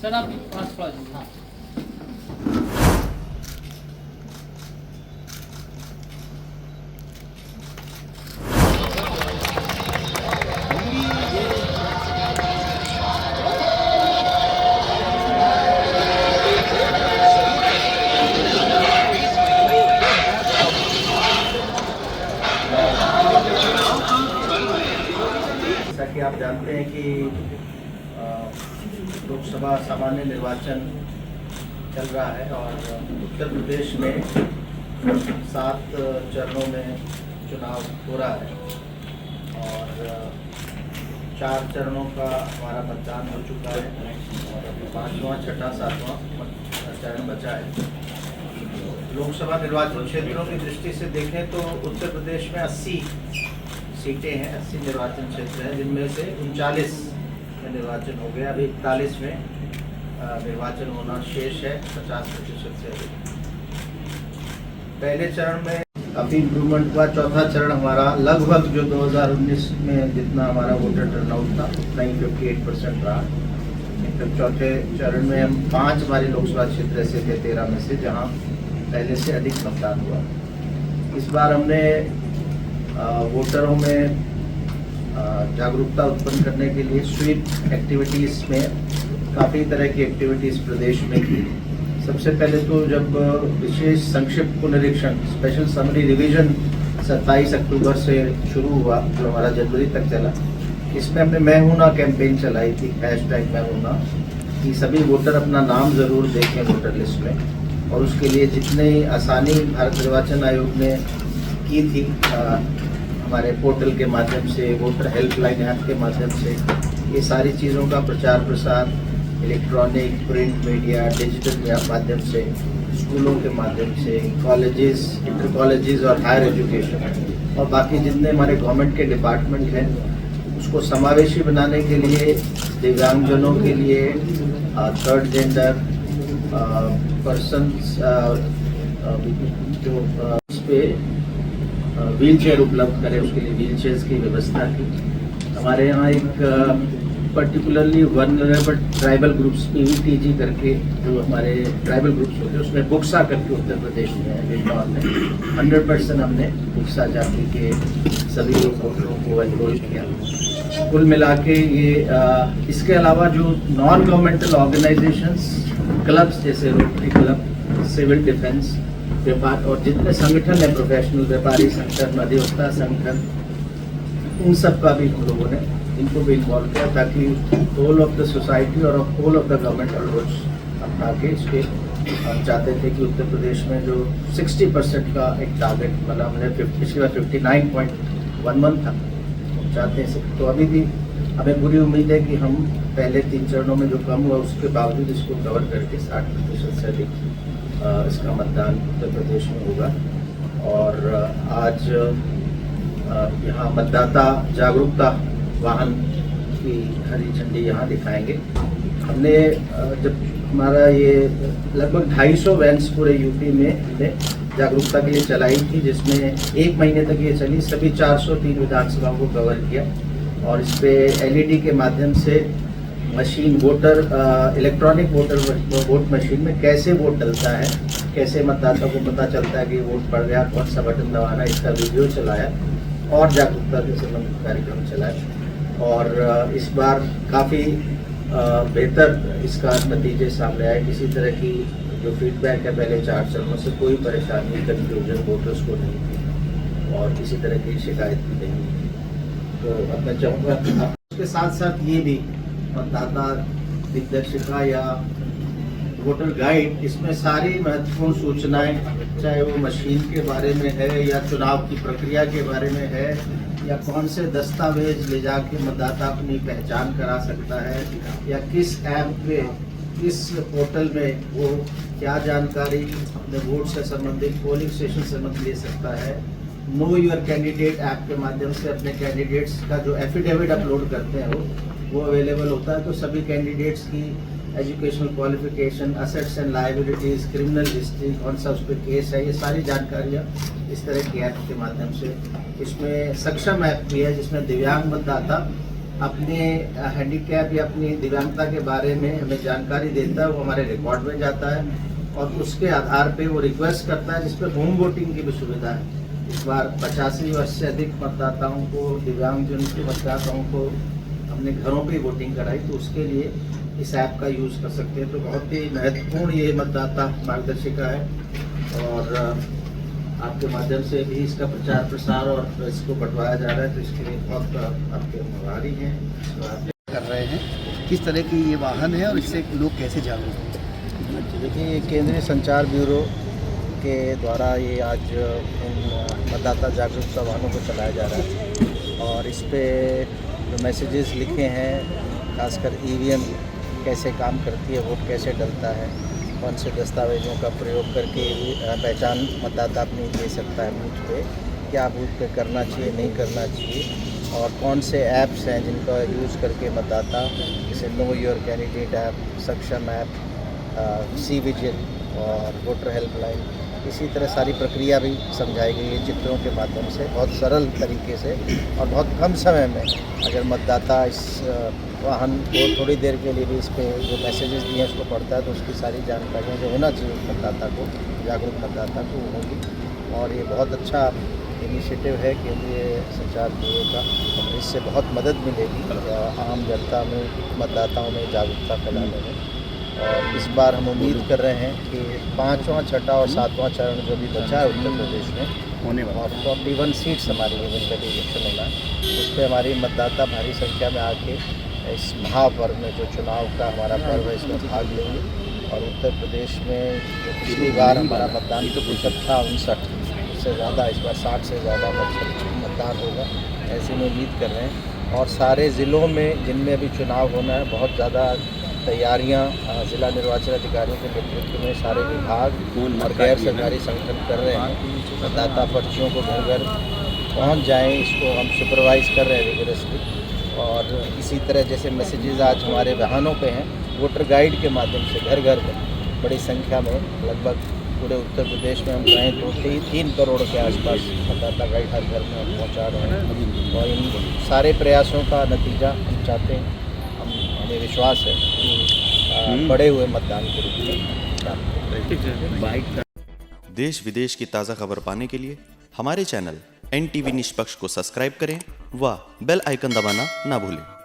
Sir आप पास थोड़ा जी। हाँ जैसा कि आप जानते हैं कि लोकसभा सामान्य निर्वाचन चल रहा है और उत्तर प्रदेश में 7 चरणों में चुनाव हो रहा है और 4 चरणों का हमारा मतदान हो चुका है और अभी 5वां, 6वां, 7वां चरण बचा है। लोकसभा निर्वाचन क्षेत्रों की दृष्टि से देखें तो उत्तर प्रदेश में 80 सीटें हैं, 80 निर्वाचन क्षेत्र हैं, जिनमें से 39 में निर्वाचन हो गया। अभी 41 में निर्वाचन होना शेष है, 50% से अधिक। पहले चरण में काफ़ी इम्प्रूवमेंट हुआ। चौथा चरण हमारा लगभग जो 2019 में जितना हमारा वोटर टर्नआउट था उतना ही 58% रहा। तो चौथे चरण में हम 5 हमारे लोकसभा क्षेत्र ऐसे थे 13 में से जहाँ पहले से अधिक मतदान हुआ। इस बार हमने वोटरों में जागरूकता उत्पन्न करने के लिए स्वीप एक्टिविटीज़ में काफ़ी तरह की एक्टिविटीज़ प्रदेश में की। सबसे पहले तो जब विशेष संक्षिप्त पुनरीक्षण स्पेशल समरी रिवीजन 27 अक्टूबर से शुरू हुआ जो हमारा जनवरी तक चला, इसमें हमने मैं हूं ना कैंपेन चलाई थी, हैशटैग मैं हूं ना, कि सभी वोटर अपना नाम ज़रूर देखें वोटर लिस्ट में। और उसके लिए जितनी आसानी भारत निर्वाचन आयोग ने की थी हमारे पोर्टल के माध्यम से, वोटर हेल्पलाइन ऐप के माध्यम से, ये सारी चीज़ों का प्रचार प्रसार इलेक्ट्रॉनिक, प्रिंट मीडिया, डिजिटल माध्यम से, स्कूलों के माध्यम से, कॉलेजेस, इंटर कॉलेजेस और हायर एजुकेशन और बाकी जितने हमारे गवर्नमेंट के डिपार्टमेंट हैं उसको समावेशी बनाने के लिए दिव्यांगजनों के लिए, थर्ड जेंडर पर्सन्स जो इस पे व्हील चेयर उपलब्ध करें, उसके लिए व्हील चेयर्स की व्यवस्था की। हमारे यहाँ एक particularly vulnerable tribal groups PVTG करके जो हमारे ट्राइबल ग्रुप्स होते हैं उसमें बुक्सा करके उत्तर प्रदेश में है, बिजनौर में 100% हमने बुक्सा जाति के सभी वोटरों को एनरोल किया। कुल मिला के ये इसके अलावा जो नॉन गवर्नमेंटल ऑर्गेनाइजेशंस, क्लब्स जैसे रोटरी क्लब, सिविल डिफेंस, व्यापार और जितने संगठन है प्रोफेशनल, व्यापारी संगठन, अधिवक्ता संगठन, इन सब का भी हम लोगों ने इनको भी इन्वॉल्व किया ताकि होल ऑफ द सोसाइटी और whole of the government approach अपना के इस पर हम चाहते थे कि उत्तर प्रदेश में जो 60% का एक टारगेट मतलब हमने पिछली बार 59.11 था, चाहते हैं। तो अभी भी हमें पूरी उम्मीद है कि हम पहले 3 चरणों में जो कम हुआ उसके बावजूद इसको कवर करके 60% से अधिक इसका मतदान उत्तर प्रदेश में होगा। और आज यहाँ मतदाता जागरूकता वाहन की हरी झंडी यहाँ दिखाएंगे। हमने जब हमारा ये लगभग 250 वैन्स पूरे यूपी में हमने जागरूकता के लिए चलाई थी, जिसमें 1 महीने तक ये चली, सभी 403 विधानसभाओं को कवर किया। और इस पे LED के माध्यम से machine voter electronic vote machine में कैसे वोट डलता है, कैसे मतदाता को पता चलता है कि वोट पड़ गया, कौन सा बटन दबाना, इसका वीडियो चलाया और जागरूकता से संबंधित कार्यक्रम चलाया। और इस बार काफ़ी बेहतर इसका नतीजे सामने आए। किसी तरह की जो फीडबैक है पहले 4 चरणों से कोई परेशानी, कन्फ्यूजन वोटर्स को नहीं थी और किसी तरह की शिकायत भी नहीं थी। तो अब मैं चाहूँगा उसके साथ साथ ये भी मतदाता दिग्दर्शिका या वोटर गाइड, इसमें सारी महत्वपूर्ण सूचनाएं, चाहे वो मशीन के बारे में है या चुनाव की प्रक्रिया के बारे में है या कौन से दस्तावेज ले जाके मतदाता अपनी पहचान करा सकता है या किस ऐप पे, किस पोर्टल में वो क्या जानकारी अपने वोट से संबंधित, पोलिंग स्टेशन से संबंधित ले सकता है। नो योर कैंडिडेट ऐप के माध्यम से अपने कैंडिडेट्स का जो एफिडेविट अपलोड करते हैं वो अवेलेबल होता है। तो सभी कैंडिडेट्स की educational qualification, assets and liabilities, criminal history, कौन सा उस पर केस है, ये सारी जानकारियाँ इस तरह की ऐप के माध्यम से। इसमें सक्षम ऐप भी है जिसमें दिव्यांग मतदाता अपने हैंडीकैप या अपनी दिव्यांगता के बारे में हमें जानकारी देता है, वो हमारे रिकॉर्ड में जाता है और उसके आधार पे वो रिक्वेस्ट करता है, जिसपे होम वोटिंग की भी सुविधा है। इस बार 85 वर्ष से अधिक मतदाताओं को, दिव्यांगजन के मतदाताओं को अपने घरों पे वोटिंग कराई, तो उसके लिए इस ऐप का यूज़ कर सकते हैं। तो बहुत ही महत्वपूर्ण ये मतदाता मार्गदर्शिका है और आपके माध्यम से भी इसका प्रचार प्रसार और इसको बंटवाया जा रहा है, तो इसके लिए बहुत आपके आभारी हैं। कर रहे हैं, किस तरह की ये वाहन है और इससे लोग कैसे जागरूक हैं? देखिए, केंद्रीय संचार ब्यूरो के द्वारा ये आज इन मतदाता जागरूकता वाहनों को चलाया जा रहा है और इस पे जो मैसेजेस लिखे हैं, खासकर ईवीएम कैसे काम करती है, वोट कैसे डलता है, कौन से दस्तावेजों का प्रयोग करके पहचान मतदाता अपनी दे सकता है बूथ पे, क्या बूथ पे करना चाहिए, नहीं करना चाहिए, और कौन से ऐप्स हैं जिनका यूज़ करके मतदाता, जैसे नो योर कैंडिडेट ऐप, सक्षम ऐप, सी विजिल और वोटर हेल्पलाइन, इसी तरह सारी प्रक्रिया भी समझाई गई है चित्रों के माध्यम से, बहुत सरल तरीके से और बहुत कम समय में। अगर मतदाता इस वाहन को थोड़ी देर के लिए भी इस पे जो मैसेजेस दिए हैं उसको पढ़ता है, तो उसकी सारी जानकारियाँ जो होना चाहिए मतदाता को, जागरूक मतदाता को, होगी। और ये बहुत अच्छा इनिशिएटिव है केंद्रीय संचार ब्यूरो का, और इससे बहुत मदद मिलेगी आम जनता में, मतदाताओं में जागरूकता फैलाने में। और इस बार हम उम्मीद कर रहे हैं कि 5वां, 6वां और 7वां चरण जो भी बचा है उत्तर प्रदेश में होने वाला और 41 सीट्स हमारी जिनका इलेक्शन होना है, उस पर हमारी मतदाता भारी संख्या में आके इस महापर्व में, जो चुनाव का हमारा पर्व है, इसमें भाग लेंगे। और उत्तर प्रदेश में जो पिछली बार हमारा मतदान प्रतिशत था 59, उससे ज़्यादा इस बार 60 से ज़्यादा मतदान होगा, ऐसे में उम्मीद कर रहे हैं। और सारे ज़िलों में जिनमें अभी चुनाव होना है, बहुत ज़्यादा तैयारियां जिला निर्वाचन अधिकारियों के नेतृत्व में सारे विभाग और गैर सरकारी संगठन कर रहे हैं। मतदाता पर्चियों को घर घर पहुंच जाएं, इसको हम सुपरवाइज़ कर रहे हैं रिगरसली। और इसी तरह जैसे मैसेजेस आज हमारे वाहनों पे हैं, वोटर गाइड के माध्यम से घर घर में बड़ी संख्या में, लगभग पूरे उत्तर प्रदेश में हम कहें तो 3 करोड़ के आसपास मतदाता गाइड हर घर में हम पहुँचा रहे हैं। और इन सारे प्रयासों का नतीजा हम चाहते हैं, हमें विश्वास है कि बढ़े हुए मतदान के रूप में। देश विदेश की ताज़ा खबर पाने के लिए हमारे चैनल NTV निष्पक्ष को सब्सक्राइब करें व बेल आइकन दबाना ना भूलें।